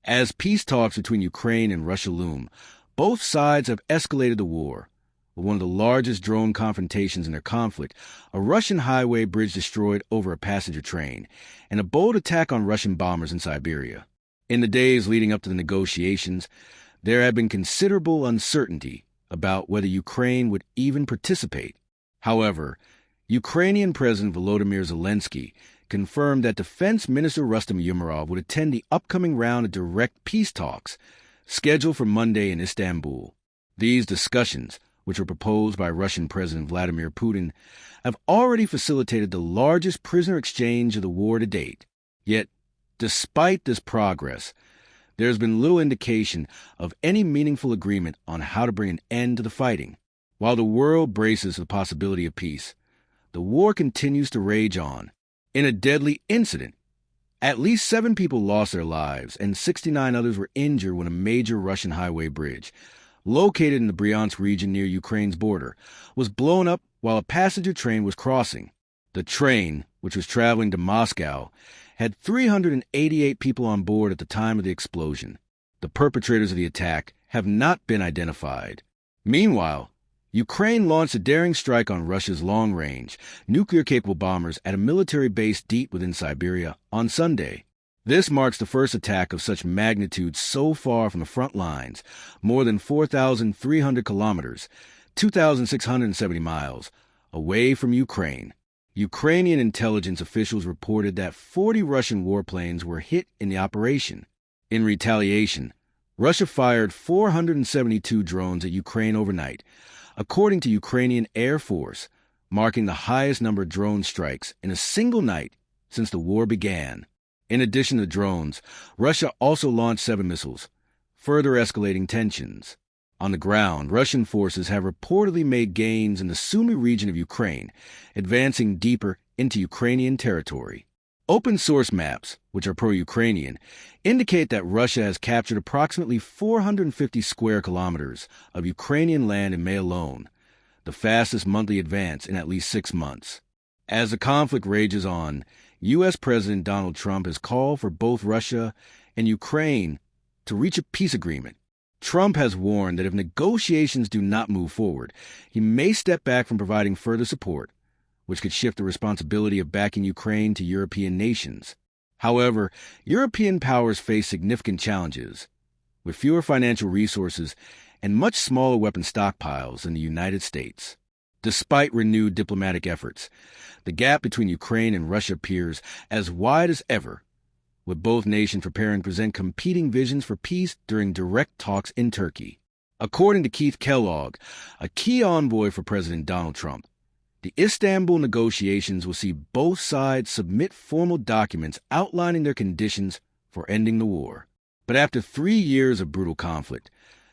As peace talks between Ukraine and Russia loom, both sides have escalated the war. With one of the largest drone confrontations in their conflict, a Russian highway bridge destroyed over a passenger train, and a bold attack on Russian bombers in Siberia. In the days leading up to the negotiations, there had been considerable uncertainty about whether Ukraine would even participate. However, Ukrainian President Volodymyr Zelensky confirmed that Defense Minister Rustem Umerov would attend the upcoming round of direct peace talks, scheduled for Monday in Istanbul. These discussions, which were proposed by Russian President Vladimir Putin, have already facilitated the largest prisoner exchange of the war to date. Yet, despite this progress, there has been little indication of any meaningful agreement on how to bring an end to the fighting. While the world braces for the possibility of peace, the war continues to rage on. In a deadly incident, at least 7 people lost their lives and 69 others were injured when a major Russian highway bridge, located in the Bryansk region near Ukraine's border, was blown up while a passenger train was crossing. The train, which was traveling to Moscow, had 388 people on board at the time of the explosion. The perpetrators of the attack have not been identified. Meanwhile, Ukraine launched a daring strike on Russia's long-range, nuclear-capable bombers at a military base deep within Siberia on Sunday. This marks the first attack of such magnitude so far from the front lines, more than 4,300 kilometers, 2,670 miles, away from Ukraine. Ukrainian intelligence officials reported that 40 Russian warplanes were hit in the operation. In retaliation, Russia fired 472 drones at Ukraine overnight, according to Ukrainian Air Force, marking the highest number of drone strikes in a single night since the war began. In addition to drones, Russia also launched 7 missiles, further escalating tensions. On the ground, Russian forces have reportedly made gains in the Sumy region of Ukraine, advancing deeper into Ukrainian territory. Open-source maps, which are pro-Ukrainian, indicate that Russia has captured approximately 450 square kilometers of Ukrainian land in May alone, the fastest monthly advance in at least 6 months. As the conflict rages on, U.S. President Donald Trump has called for both Russia and Ukraine to reach a peace agreement. Trump has warned that if negotiations do not move forward, he may step back from providing further support, which could shift the responsibility of backing Ukraine to European nations. However, European powers face significant challenges, with fewer financial resources and much smaller weapon stockpiles than the United States. Despite renewed diplomatic efforts, the gap between Ukraine and Russia appears as wide as ever, with both nations preparing to present competing visions for peace during direct talks in Turkey. According to Keith Kellogg, a key envoy for President Donald Trump, the Istanbul negotiations will see both sides submit formal documents outlining their conditions for ending the war. But after 3 years of brutal conflict,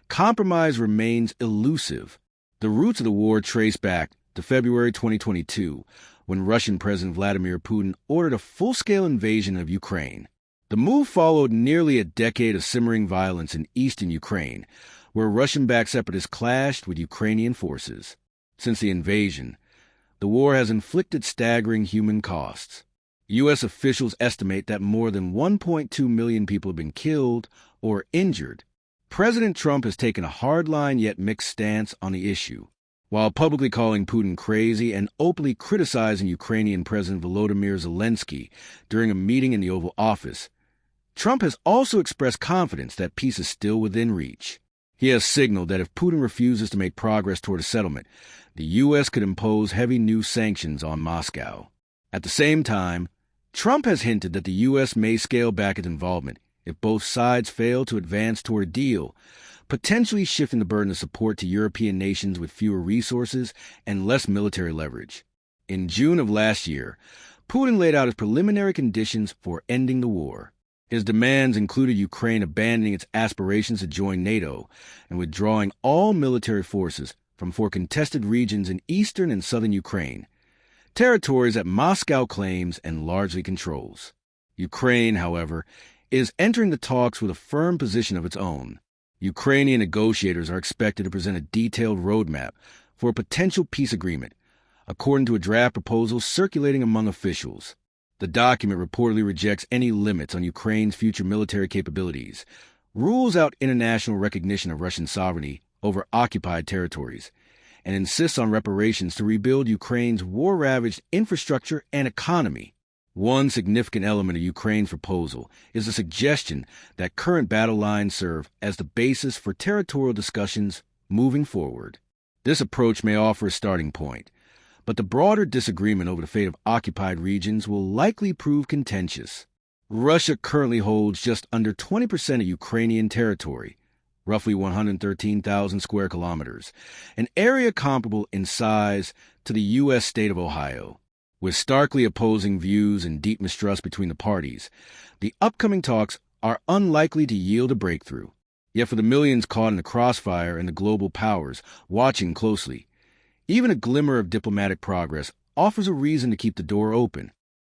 compromise remains elusive. The roots of the war trace back to February 2022, when Russian President Vladimir Putin ordered a full-scale invasion of Ukraine. The move followed nearly a decade of simmering violence in eastern Ukraine, where Russian-backed separatists clashed with Ukrainian forces. Since the invasion, the war has inflicted staggering human costs. U.S. officials estimate that more than 1.2 million people have been killed or injured. President Trump has taken a hardline yet mixed stance on the issue. While publicly calling Putin crazy and openly criticizing Ukrainian President Volodymyr Zelensky during a meeting in the Oval Office, Trump has also expressed confidence that peace is still within reach. He has signaled that if Putin refuses to make progress toward a settlement, the U.S. could impose heavy new sanctions on Moscow. At the same time, Trump has hinted that the U.S. may scale back its involvement if both sides fail to advance toward a deal, potentially shifting the burden of support to European nations with fewer resources and less military leverage. In June of last year, Putin laid out his preliminary conditions for ending the war. His demands included Ukraine abandoning its aspirations to join NATO and withdrawing all military forces from 4 contested regions in eastern and southern Ukraine, territories that Moscow claims and largely controls. Ukraine, however, is entering the talks with a firm position of its own. Ukrainian negotiators are expected to present a detailed roadmap for a potential peace agreement, according to a draft proposal circulating among officials. The document reportedly rejects any limits on Ukraine's future military capabilities, rules out international recognition of Russian sovereignty over occupied territories, and insists on reparations to rebuild Ukraine's war-ravaged infrastructure and economy. One significant element of Ukraine's proposal is the suggestion that current battle lines serve as the basis for territorial discussions moving forward. This approach may offer a starting point, but the broader disagreement over the fate of occupied regions will likely prove contentious. Russia currently holds just under 20% of Ukrainian territory, roughly 113,000 square kilometers, an area comparable in size to the U.S. state of Ohio. With starkly opposing views and deep mistrust between the parties, the upcoming talks are unlikely to yield a breakthrough. Yet for the millions caught in the crossfire and the global powers watching closely, even a glimmer of diplomatic progress offers a reason to keep the door open.